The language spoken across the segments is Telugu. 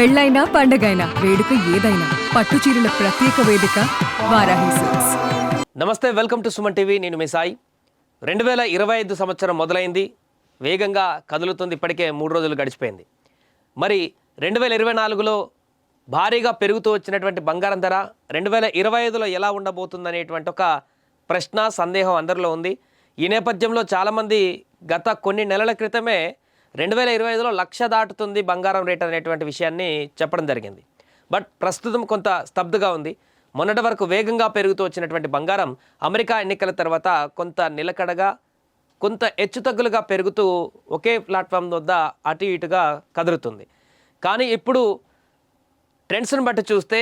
పెళ్ళైనా పండగైనా వేడుక ఏదైనా పట్టు చీరల ప్రత్యేక వేదిక వారాహి సిల్క్స్. నమస్తే, వెల్కమ్ టు సుమన్ టీవీ. నేను మీ సాయి. 2025 సంవత్సరం మొదలైంది, వేగంగా కదులుతుంది. ఇప్పటికే 3 రోజులు గడిచిపోయింది. మరి 2024లో భారీగా పెరుగుతూ వచ్చినటువంటి బంగారం ధర 2025లో ఎలా ఉండబోతుందనేటువంటి ఒక ప్రశ్న, సందేహం అందరిలో ఉంది. ఈ నేపథ్యంలో చాలామంది గత కొన్ని నెలల క్రితమే 2025లో 1,00,000 దాటుతుంది బంగారం రేట్ అనేటువంటి విషయాన్ని చెప్పడం జరిగింది. బట్ ప్రస్తుతం కొంత స్తబ్దుగా ఉంది. మొన్నటి వరకు వేగంగా పెరుగుతూ వచ్చినటువంటి బంగారం అమెరికా ఎన్నికల తర్వాత కొంత నిలకడగా, కొంత హెచ్చుతగ్గులుగా పెరుగుతూ ఒకే ప్లాట్ఫామ్ వద్ద అటు ఇటుగా కదులుతుంది. కానీ ఇప్పుడు ట్రెండ్స్ని బట్టి చూస్తే,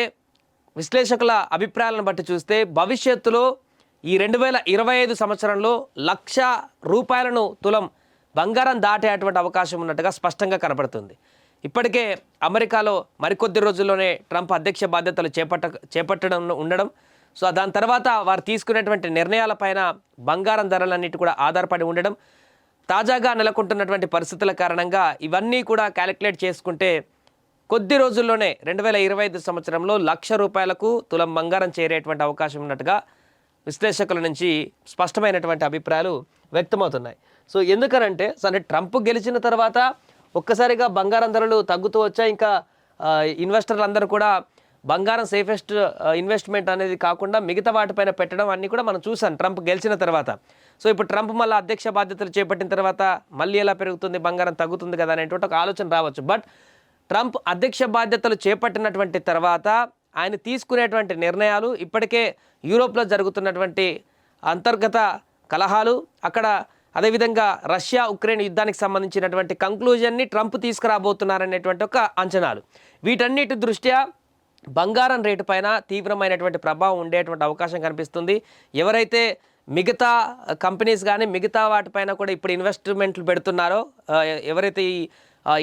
విశ్లేషకుల అభిప్రాయాలను బట్టి చూస్తే, భవిష్యత్తులో ఈ 2025 సంవత్సరంలో 1,00,000 రూపాయలను తులం బంగారం దాటేటువంటి అవకాశం ఉన్నట్టుగా స్పష్టంగా కనపడుతుంది. ఇప్పటికే అమెరికాలో మరికొద్ది రోజుల్లోనే ట్రంప్ అధ్యక్ష బాధ్యతలు చేపట్టడం ఉండడం, సో దాని తర్వాత వారు తీసుకునేటువంటి నిర్ణయాలపైన బంగారం ధరలన్నిటి కూడా ఆధారపడి ఉండడం, తాజాగా నెలకొంటున్నటువంటి పరిస్థితుల కారణంగా ఇవన్నీ కూడా క్యాలిక్యులేట్ చేసుకుంటే కొద్ది రోజుల్లోనే 2025 సంవత్సరంలో 1,00,000 రూపాయలకు తులం బంగారం చేరేటువంటి అవకాశం ఉన్నట్టుగా విశ్లేషకుల నుంచి స్పష్టమైనటువంటి అభిప్రాయాలు వ్యక్తమవుతున్నాయి. సో ఎందుకనంటే ట్రంప్ గెలిచిన తర్వాత ఒక్కసారిగా బంగారం ధరలు తగ్గుతూ వచ్చాయి. ఇంకా ఇన్వెస్టర్లు అందరూ కూడా బంగారం సేఫెస్ట్ ఇన్వెస్ట్మెంట్ అనేది కాకుండా మిగతా వాటిపైన పెట్టడం అన్నీ కూడా మనం చూసాం ట్రంప్ గెలిచిన తర్వాత. సో ఇప్పుడు ట్రంప్ మళ్ళీ అధ్యక్ష బాధ్యతలు చేపట్టిన తర్వాత మళ్ళీ ఎలా పెరుగుతుంది, బంగారం తగ్గుతుంది కదా అనేటువంటి ఒక ఆలోచన రావచ్చు. బట్ ట్రంప్ అధ్యక్ష బాధ్యతలు చేపట్టినటువంటి తర్వాత ఆయన తీసుకునేటువంటి నిర్ణయాలు, ఇప్పటికే యూరోప్లో జరుగుతున్నటువంటి అంతర్గత కలహాలు, అక్కడ అదేవిధంగా రష్యా ఉక్రెయిన్ యుద్ధానికి సంబంధించినటువంటి కంక్లూజన్ని ట్రంప్ తీసుకురాబోతున్నారనేటువంటి ఒక అంచనాలు, వీటన్నిటి దృష్ట్యా బంగారం రేటు పైన తీవ్రమైనటువంటి ప్రభావం ఉండేటువంటి అవకాశం కనిపిస్తుంది. ఎవరైతే మిగతా కంపెనీస్ కానీ మిగతా వాటిపైన కూడా ఇప్పుడు ఇన్వెస్ట్మెంట్లు పెడుతున్నారో, ఎవరైతే ఈ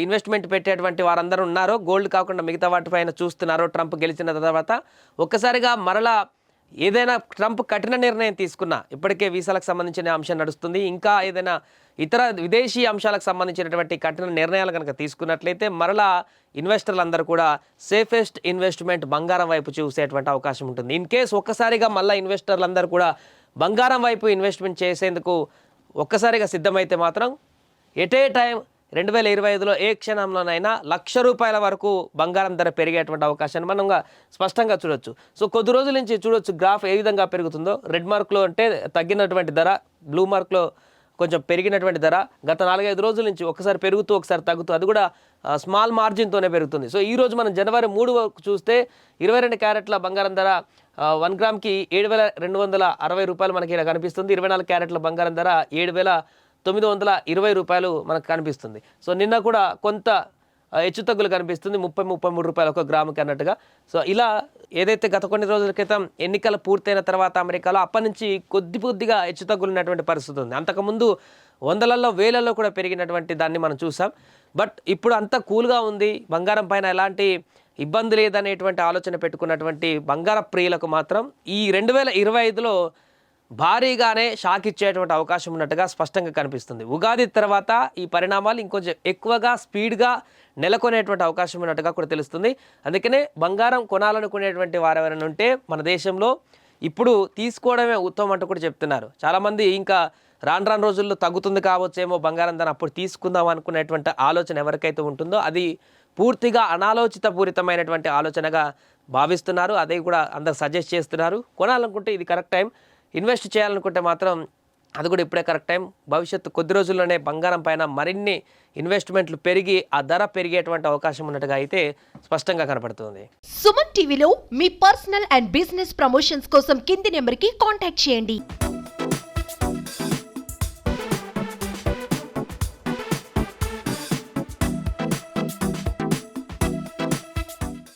ఇన్వెస్ట్మెంట్ పెట్టేటువంటి వారందరూ ఉన్నారో, గోల్డ్ కాకుండా మిగతా వాటిపైన చూస్తున్నారో ట్రంప్ గెలిచిన తర్వాత, ఒక్కసారిగా మరలా ఏదైనా ట్రంప్ కఠిన నిర్ణయం తీసుకున్నా, ఇప్పటికే వీసాలకు సంబంధించిన అంశం నడుస్తుంది, ఇంకా ఏదైనా ఇతర విదేశీ అంశాలకు సంబంధించినటువంటి కఠిన నిర్ణయాలు కనుక తీసుకున్నట్లయితే మరలా ఇన్వెస్టర్లు అందరూ కూడా సేఫెస్ట్ ఇన్వెస్ట్మెంట్ బంగారం వైపు చూసేటువంటి అవకాశం ఉంటుంది. ఇన్ కేస్ ఒక్కసారిగా మళ్ళీ ఇన్వెస్టర్లు అందరూ కూడా బంగారం వైపు ఇన్వెస్ట్మెంట్ చేసేందుకు ఒక్కసారిగా సిద్ధమైతే మాత్రం ఎట్ ఏ టైం 2025లో ఏ క్షణంలోనైనా 1,00,000 రూపాయల వరకు బంగారం ధర పెరిగేటువంటి అవకాశాన్ని మనం స్పష్టంగా చూడొచ్చు. సో కొద్ది రోజుల నుంచి చూడొచ్చు గ్రాఫ్ ఏ విధంగా పెరుగుతుందో. రెడ్ మార్క్లో అంటే తగ్గినటువంటి ధర, బ్లూ మార్క్లో కొంచెం పెరిగినటువంటి ధర గత 4-5 రోజుల నుంచి ఒకసారి పెరుగుతూ ఒకసారి తగ్గుతూ, అది కూడా స్మాల్ మార్జిన్తోనే పెరుగుతుంది. సో ఈరోజు మనం జనవరి 3 వరకు చూస్తే 22 క్యారెట్ల బంగారం ధర 1 గ్రామ్కి 7,260 రూపాయలు మనకి ఇలా కనిపిస్తుంది. 24 క్యారెట్ల బంగారం ధర 7,920 రూపాయలు మనకు కనిపిస్తుంది. సో నిన్న కూడా కొంత హెచ్చుతగ్గులు కనిపిస్తుంది, 30-33 రూపాయలు ఒక గ్రాముకి అన్నట్టుగా. సో ఇలా ఏదైతే గత కొన్ని రోజుల క్రితం ఎన్నికలు పూర్తయిన తర్వాత అమెరికాలో అప్పటి నుంచి కొద్దిగా హెచ్చుతగ్గులు ఉన్నటువంటి పరిస్థితి ఉంది. అంతకుముందు వందలలో వేలలో కూడా పెరిగినటువంటి దాన్ని మనం చూసాం. బట్ ఇప్పుడు అంతా కూల్గా ఉంది, బంగారం పైన ఎలాంటి ఇబ్బంది లేదనేటువంటి ఆలోచన పెట్టుకున్నటువంటి బంగార ప్రియులకు మాత్రం ఈ 2025లో భారీగానే షాక్ ఇచ్చేటువంటి అవకాశం ఉన్నట్టుగా స్పష్టంగా కనిపిస్తుంది. ఉగాది తర్వాత ఈ పరిణామాలు ఇంకొంచెం ఎక్కువగా స్పీడ్గా నెలకొనేటువంటి అవకాశం ఉన్నట్టుగా కూడా తెలుస్తుంది. అందుకనే బంగారం కొనాలనుకునేటువంటి వారు ఎవరైనా ఉంటే మన దేశంలో ఇప్పుడు తీసుకోవడమే ఉత్తమం అంటూ కూడా చెప్తున్నారు. చాలామంది ఇంకా రాను రోజుల్లో తగ్గుతుంది కావచ్చేమో బంగారం ధర, అప్పుడు తీసుకుందాం అనుకునేటువంటి ఆలోచన ఎవరికైతే ఉంటుందో అది పూర్తిగా అనాలోచిత పూరితమైనటువంటి ఆలోచనగా భావిస్తున్నారు. అదే కూడా అందరు సజెస్ట్ చేస్తున్నారు. కొనాలనుకుంటే ఇది కరెక్ట్ టైం, ఇన్వెస్ట్ చేయాలనుకుంటే మాత్రం అది కూడా ఇప్పుడే కరెక్ట్ టైం. భవిష్యత్తు కొద్ది రోజుల్లోనే బంగారం పైన మరిన్ని ఇన్వెస్ట్మెంట్లు పెరిగి ఆ ధర పెరిగేటువంటి అవకాశం ఉన్నట్టుగా అయితే స్పష్టంగా కనపడుతుంది. సుమన్ టీవీలో మీ పర్సనల్ అండ్ బిజినెస్ ప్రమోషన్స్ కోసం కింది నెంబర్కి కాంటాక్ట్ చేయండి.